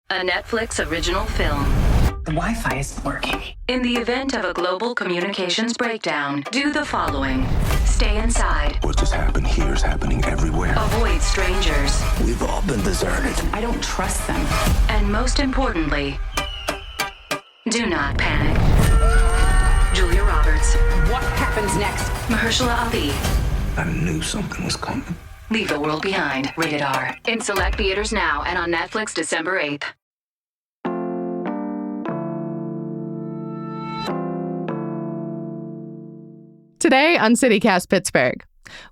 a Netflix original film. The Wi-Fi isn't working. In the event of a global communications breakdown, do the following. Stay inside. What just happened here is happening everywhere. Avoid strangers. We've all been deserted. I don't trust them. And most importantly, do not panic. Julia Roberts. What happens next? Mahershala Ali. I knew something was coming. Leave the World Behind. Rated R. In select theaters now and on Netflix December 8th. Today on CityCast Pittsburgh,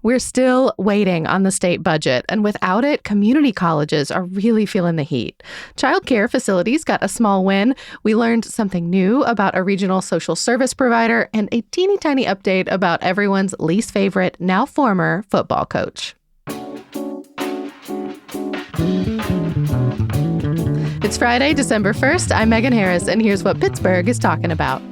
we're still waiting on the state budget, and without it, community colleges are really feeling the heat. Childcare facilities got a small win. We learned something new about a regional social service provider, and a teeny tiny update about everyone's least favorite, now former, football coach. It's Friday, December 1st. I'm Megan Harris, and here's what Pittsburgh is talking about.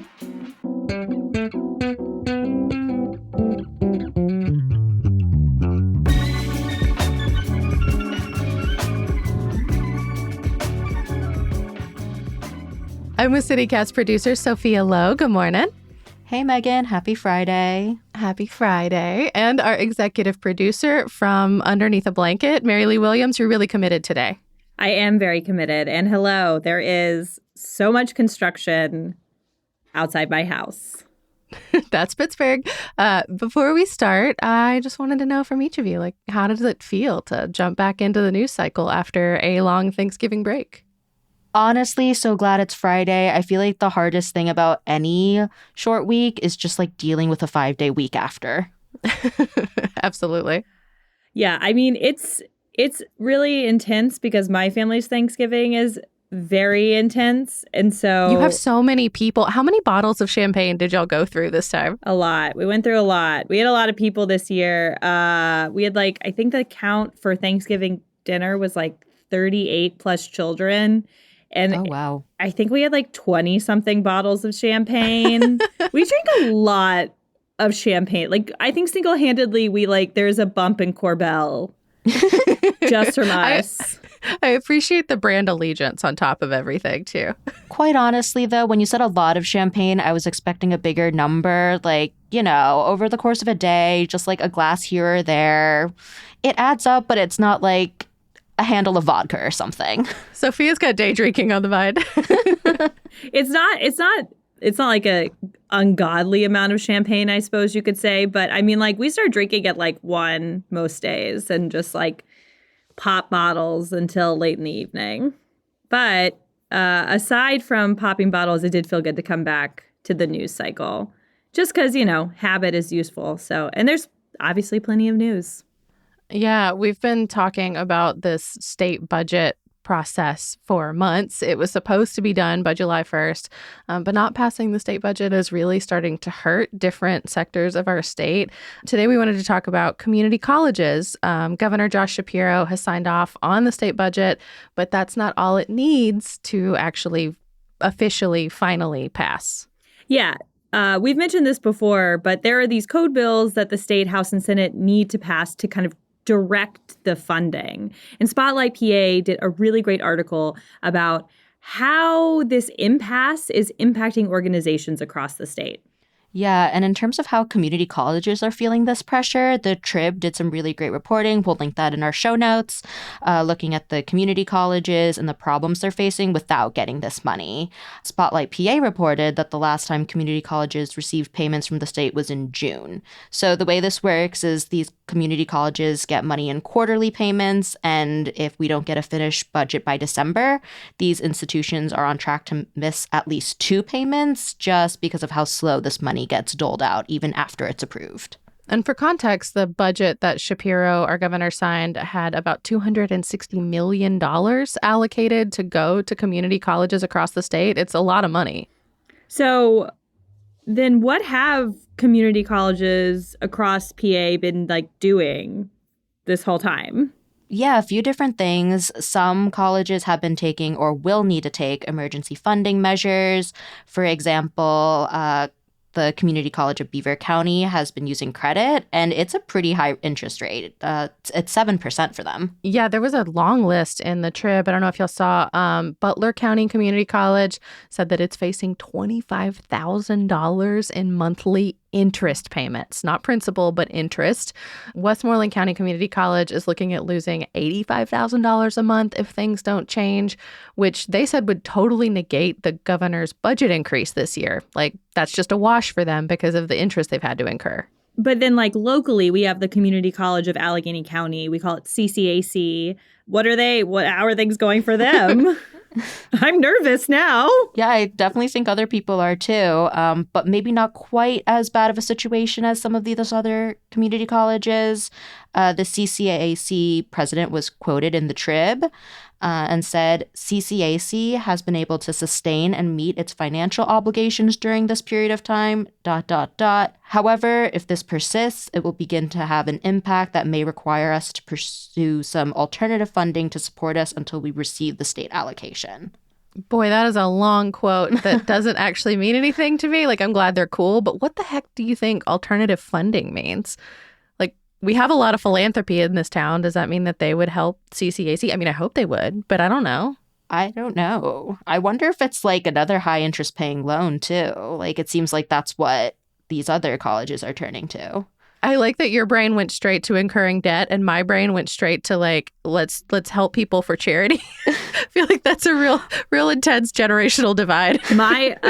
I'm with CityCast producer Sophia Lowe. Good morning. Hey, Megan. Happy Friday. Happy Friday. And our executive producer from Underneath a Blanket, Mary Lee Williams. You're really committed today. I am very committed. And hello, there is so much construction outside my house. That's Pittsburgh. Before we start, I just wanted to know from each of you, how does it feel to jump back into the news cycle after a long Thanksgiving break? Honestly, so glad it's Friday. I feel like the hardest thing about any short week is just dealing with a 5-day week after. Absolutely. Yeah, I mean, it's really intense because my family's Thanksgiving is very intense. And so you have so many people. How many bottles of champagne did y'all go through this time? A lot. We went through a lot. We had a lot of people this year. We had I think the count for Thanksgiving dinner was 38 plus children. And oh, wow. I think we had 20-something bottles of champagne. We drink a lot of champagne. I think single-handedly, there's a bump in Corbel just from us. I appreciate the brand allegiance on top of everything, too. Quite honestly, though, when you said a lot of champagne, I was expecting a bigger number. Over the course of a day, just a glass here or there. It adds up, but it's not a handle of vodka or something. Sophia's got day drinking on the mind. It's not like a ungodly amount of champagne, I suppose you could say. But I mean, we start drinking at 1 most days and just pop bottles until late in the evening. But aside from popping bottles, it did feel good to come back to the news cycle just because, habit is useful. So, and there's obviously plenty of news. Yeah, we've been talking about this state budget process for months. It was supposed to be done by July 1st, but not passing the state budget is really starting to hurt different sectors of our state. Today, we wanted to talk about community colleges. Governor Josh Shapiro has signed off on the state budget, but that's not all it needs to actually officially, finally pass. Yeah. We've mentioned this before, but there are these code bills that the state, House, and Senate need to pass to kind of direct the funding. And Spotlight PA did a really great article about how this impasse is impacting organizations across the state. Yeah, and in terms of how community colleges are feeling this pressure, the Trib did some really great reporting. We'll link that in our show notes, looking at the community colleges and the problems they're facing without getting this money. Spotlight PA reported that the last time community colleges received payments from the state was in June. So the way this works is these community colleges get money in quarterly payments, and if we don't get a finished budget by December, these institutions are on track to miss at least 2 payments just because of how slow this money gets doled out even after it's approved. And for context, the budget that Shapiro, our governor, signed had about $260 million allocated to go to community colleges across the state. It's a lot of money. So then what have community colleges across PA been doing this whole time? Yeah, a few different things. Some colleges have been taking or will need to take emergency funding measures. For example, The Community College of Beaver County has been using credit, and it's a pretty high interest rate. It's 7% for them. Yeah, there was a long list in the Trib. I don't know if y'all saw. Butler County Community College said that it's facing $25,000 in monthly interest payments, not principal, but interest. Westmoreland County Community College is looking at losing $85,000 a month if things don't change, which they said would totally negate the governor's budget increase this year. Like, that's just a wash for them because of the interest they've had to incur. But then, like, locally, we have the Community College of Allegheny County. We call it CCAC. How are things going for them? I'm nervous now. Yeah, I definitely think other people are too, but maybe not quite as bad of a situation as some of these other community colleges. The CCAC president was quoted in the Trib and said, CCAC has been able to sustain and meet its financial obligations during this period of time, ... However, if this persists, it will begin to have an impact that may require us to pursue some alternative funding to support us until we receive the state allocation. Boy, that is a long quote that doesn't actually mean anything to me. Like, I'm glad they're cool, but what the heck do you think alternative funding means? Like, we have a lot of philanthropy in this town. Does that mean that they would help CCAC? I mean, I hope they would, but I don't know. I don't know. I wonder if it's like another high interest paying loan too. Like, it seems like that's what these other colleges are turning to. I like that your brain went straight to incurring debt and my brain went straight to like, let's help people for charity. I feel like that's a real intense generational divide. I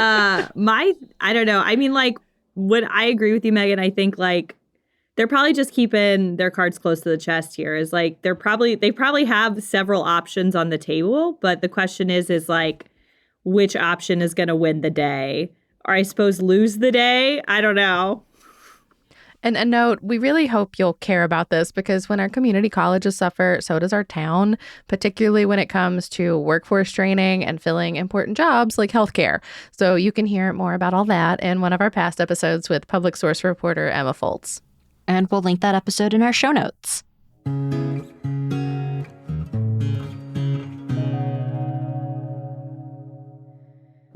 don't know. I mean, like, what I agree with you, Megan. I think like they're probably just keeping their cards close to the chest here. Is like they probably have several options on the table, but the question is like, which option is going to win the day? Or I suppose lose the day? I don't know. And a note, we really hope you'll care about this because when our community colleges suffer, so does our town, particularly when it comes to workforce training and filling important jobs like healthcare. So you can hear more about all that in one of our past episodes with public source reporter Emma Foltz. And we'll link that episode in our show notes.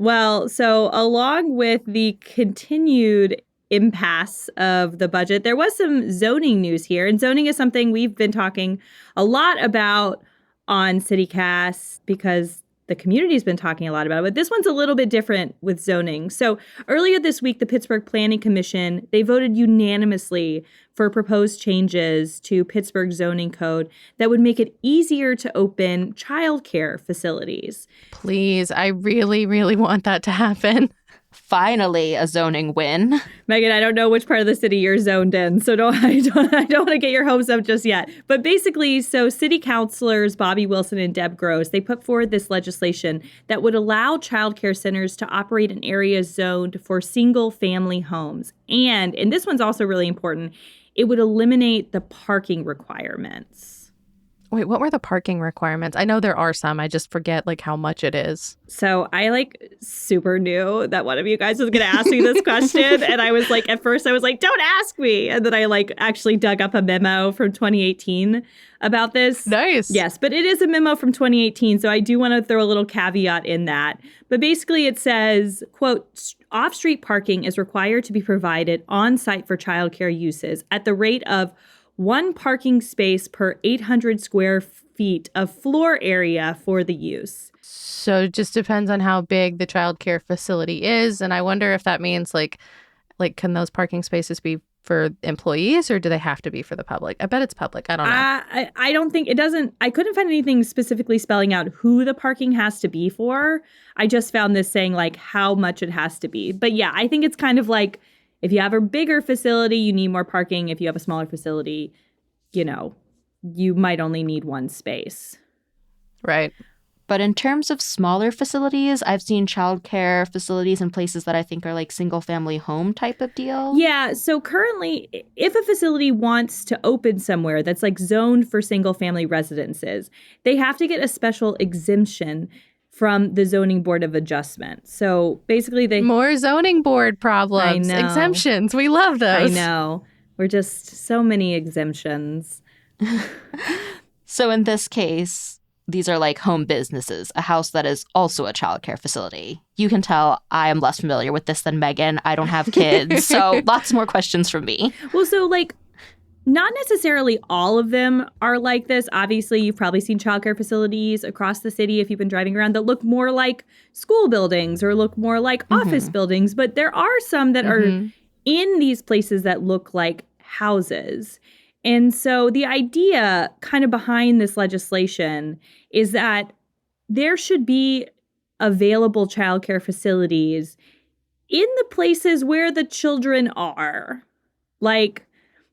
Well, so along with the continued impasse of the budget, there was some zoning news here. And zoning is something we've been talking a lot about on CityCast because the community's been talking a lot about it. But this one's a little bit different with zoning. So earlier this week, the Pittsburgh Planning Commission, they voted unanimously for proposed changes to Pittsburgh zoning code that would make it easier to open childcare facilities. Please, I really, really want that to happen. Finally, a zoning win. Megan, I don't know which part of the city you're zoned in, so I don't want to get your hopes up just yet. But basically, so city councilors Bobby Wilson and Deb Gross, they put forward this legislation that would allow childcare centers to operate in areas zoned for single-family homes. And this one's also really important, it would eliminate the parking requirements. Wait, what were the parking requirements? I know there are some. I just forget like how much it is. So I like super knew that one of you guys was going to ask me this question. And I was like, at first I was like, don't ask me. And then I like actually dug up a memo from 2018 about this. Nice. Yes, but it is a memo from 2018. So I do want to throw a little caveat in that. But basically it says, quote, off-street parking is required to be provided on site for childcare uses at the rate of 1 parking space per 800 square feet of floor area for the use. So it just depends on how big the childcare facility is. And I wonder if that means like can those parking spaces be for employees or do they have to be for the public? I bet it's public. I don't know. I don't think it doesn't. I couldn't find anything specifically spelling out who the parking has to be for. I just found this saying like how much it has to be. But yeah, I think it's kind of like, if you have a bigger facility, you need more parking. If you have a smaller facility, you know, you might only need 1 space. Right. But in terms of smaller facilities, I've seen childcare facilities in places that I think are like single family home type of deal. Yeah. So currently, if a facility wants to open somewhere that's like zoned for single family residences, they have to get a special exemption from the Zoning Board of Adjustment. So basically more zoning board problems. I know. Exemptions. We love those. I know. We're just so many exemptions. So in this case, these are like home businesses, a house that is also a childcare facility. You can tell I am less familiar with this than Megan. I don't have kids, so lots more questions from me. Well, so like, not necessarily all of them are like this. Obviously, you've probably seen childcare facilities across the city if you've been driving around that look more like school buildings or look more like office buildings. But there are some that are in these places that look like houses. And so the idea kind of behind this legislation is that there should be available childcare facilities in the places where the children are. Like,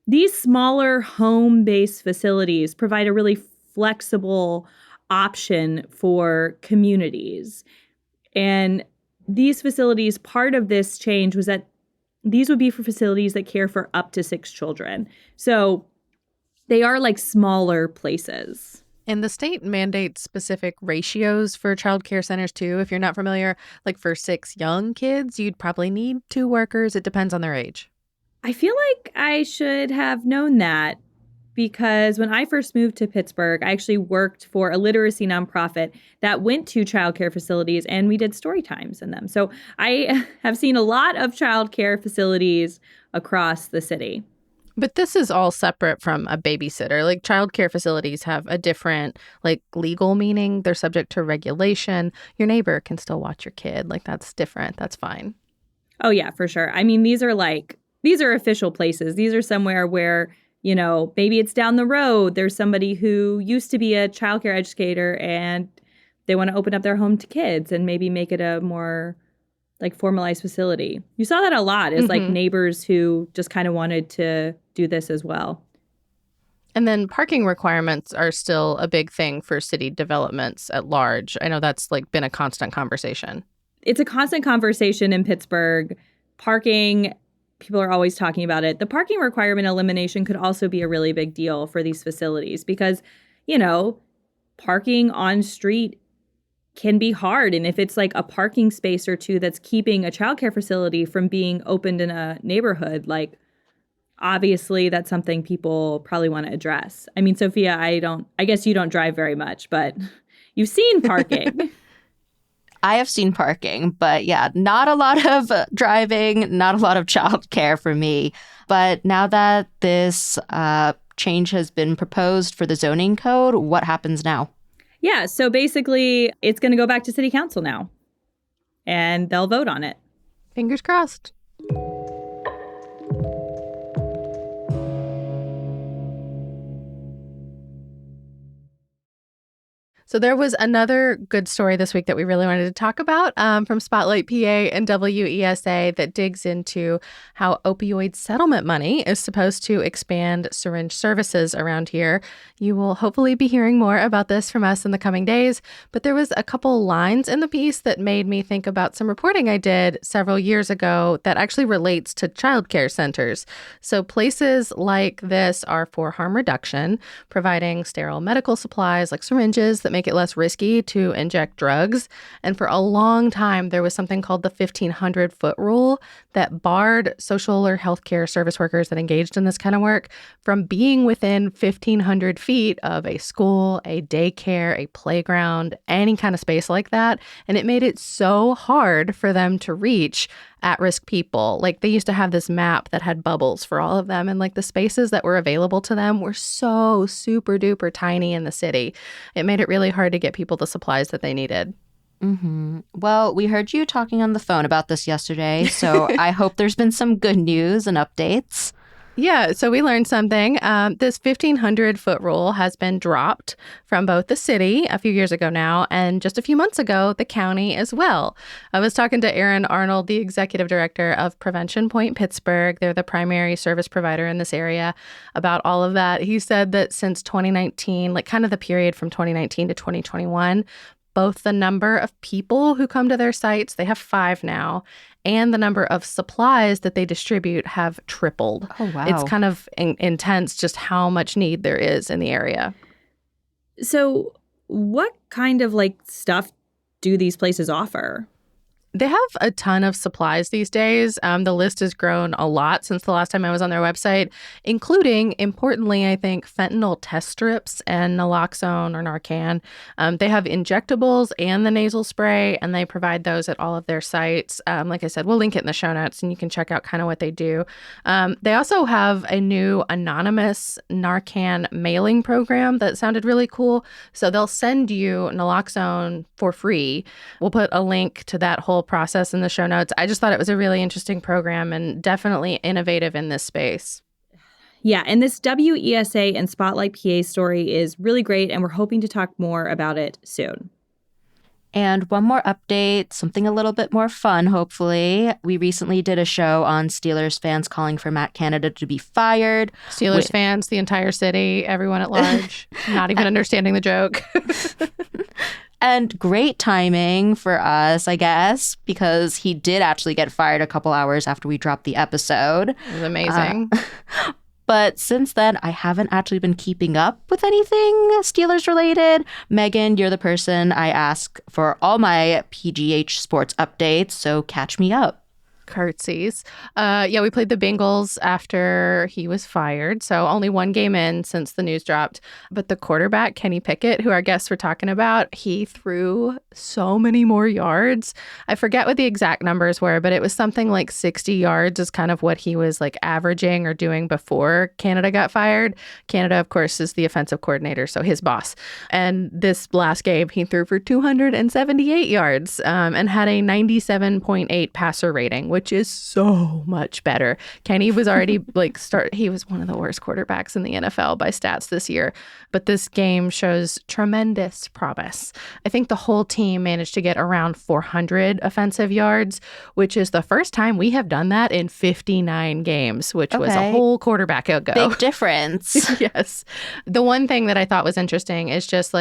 these smaller home-based facilities provide a really flexible option for communities. And these facilities, part of this change was that these would be for facilities that care for up to 6 children. So they are like smaller places. And the state mandates specific ratios for childcare centers, too. If you're not familiar, like for 6 young kids, you'd probably need 2 workers. It depends on their age. I feel like I should have known that because when I first moved to Pittsburgh, I actually worked for a literacy nonprofit that went to childcare facilities and we did story times in them. So I have seen a lot of childcare facilities across the city. But this is all separate from a babysitter. Like, childcare facilities have a different, like, legal meaning. They're subject to regulation. Your neighbor can still watch your kid. Like, that's different. That's fine. Oh, yeah, for sure. I mean, these are official places. These are somewhere where, you know, maybe it's down the road. There's somebody who used to be a childcare educator and they want to open up their home to kids and maybe make it a more like formalized facility. You saw that a lot is like neighbors who just kind of wanted to do this as well. And then parking requirements are still a big thing for city developments at large. I know that's like been a constant conversation. It's a constant conversation in Pittsburgh. Parking, people are always talking about it. The parking requirement elimination could also be a really big deal for these facilities because, you know, parking on street can be hard. And if it's like a parking space or 2 that's keeping a childcare facility from being opened in a neighborhood, like, obviously that's something people probably want to address. I mean, Sophia, I guess you don't drive very much, but you've seen parking. I have seen parking, but yeah, not a lot of driving, not a lot of childcare for me. But now that this change has been proposed for the zoning code, what happens now? Yeah, so basically it's going to go back to city council now and they'll vote on it. Fingers crossed. So there was another good story this week that we really wanted to talk about from Spotlight PA and WESA that digs into how opioid settlement money is supposed to expand syringe services around here. You will hopefully be hearing more about this from us in the coming days, but there was a couple lines in the piece that made me think about some reporting I did several years ago that actually relates to childcare centers. So places like this are for harm reduction, providing sterile medical supplies like syringes that make it less risky to inject drugs. And for a long time, there was something called the 1,500-foot rule that barred social or healthcare service workers that engaged in this kind of work from being within 1,500 feet of a school, a daycare, a playground, any kind of space like that. And it made it so hard for them to reach at-risk people. Like, they used to have this map that had bubbles for all of them, and like the spaces that were available to them were so super duper tiny in the city. It made it really hard to get people the supplies that they needed. Well, we heard you talking on the phone about this yesterday, so I hope there's been some good news and updates. Yeah, so we learned something. This 1,500-foot rule has been dropped from both the city a few years ago now and just a few months ago, the county as well. I was talking to Aaron Arnold, the executive director of Prevention Point Pittsburgh. They're the primary service provider in this area, about all of that. He said that since 2019, like kind of the period from 2019 to 2021, both the number of people who come to their sites, they have 5 now, and the number of supplies that they distribute have tripled. Oh, wow. It's kind of intense just how much need there is in the area. So what kind of like stuff do these places offer? They have a ton of supplies these days. The list has grown a lot since the last time I was on their website, including, importantly, I think, fentanyl test strips and naloxone or Narcan. They have injectables and the nasal spray, and they provide those at all of their sites. Like I said, we'll link it in the show notes, and you can check out kind of what they do. They also have a new anonymous Narcan mailing program that sounded really cool. So they'll send you naloxone for free. We'll put a link to that whole process in the show notes. I just thought it was a really interesting program and definitely innovative in this space. Yeah, and this WESA and Spotlight PA story is really great, and we're hoping to talk more about it soon. And one more update, something a little bit more fun, hopefully. We recently did a show on Steelers fans calling for Matt Canada to be fired. Steelers fans, the entire city, everyone at large, not even understanding the joke. And great timing for us, I guess, because he did actually get fired a couple hours after we dropped the episode. It was amazing. But since then, I haven't actually been keeping up with anything Steelers related. Megan, you're the person I ask for all my PGH sports updates, so catch me up. Curtsies. Yeah, we played the Bengals after he was fired. So only one game in since the news dropped. But the quarterback, Kenny Pickett, who our guests were talking about, he threw so many more yards. I forget what the exact numbers were, but it was something like 60 yards is kind of what he was like averaging or doing before Canada got fired. Canada, of course, is the offensive coordinator, so his boss. And this last game, he threw for 278 yards and had a 97.8 passer rating, which is so much better. Kenny was already he was one of the worst quarterbacks in the NFL by stats this year, but this game shows tremendous promise. I think the whole team managed to get around 400 offensive yards, which is the first time we have done that in 59 games, which was a whole quarterback ago. Big difference. Yes. The one thing that I thought was interesting is just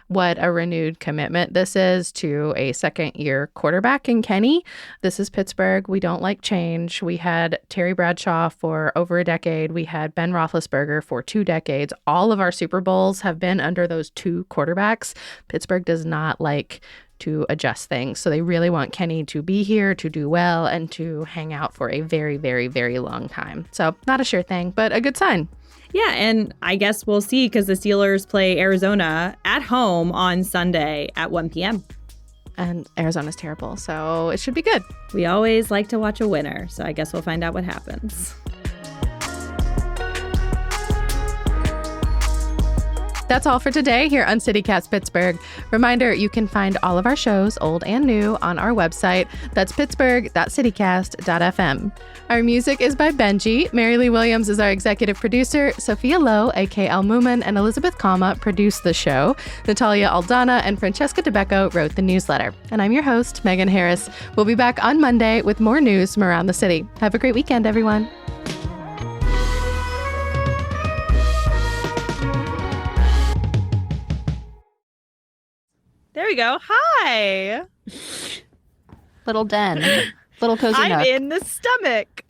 what a renewed commitment this is to a second-year quarterback in Kenny. This is Pittsburgh. We don't like change. We had Terry Bradshaw for over a decade. We had Ben Roethlisberger for 2 decades. All of our Super Bowls have been under those 2 quarterbacks. Pittsburgh does not like to adjust things. So they really want Kenny to be here, to do well, and to hang out for a very, very, very long time. So not a sure thing, but a good sign. Yeah, and I guess we'll see because the Steelers play Arizona at home on Sunday at 1 p.m. And Arizona's terrible, so it should be good. We always like to watch a winner, so I guess we'll find out what happens. That's all for today here on CityCast Pittsburgh. Reminder, you can find all of our shows, old and new, on our website. That's pittsburgh.citycast.fm. Our music is by Benji. Mary Lee Williams is our executive producer. Sophia Lowe, A.K.L. Moomin, and Elizabeth Kama produced the show. Natalia Aldana and Francesca DeBecco wrote the newsletter. And I'm your host, Megan Harris. We'll be back on Monday with more news from around the city. Have a great weekend, everyone. There we go. Hi. Little den. Little cozy I'm nook. in the stomach.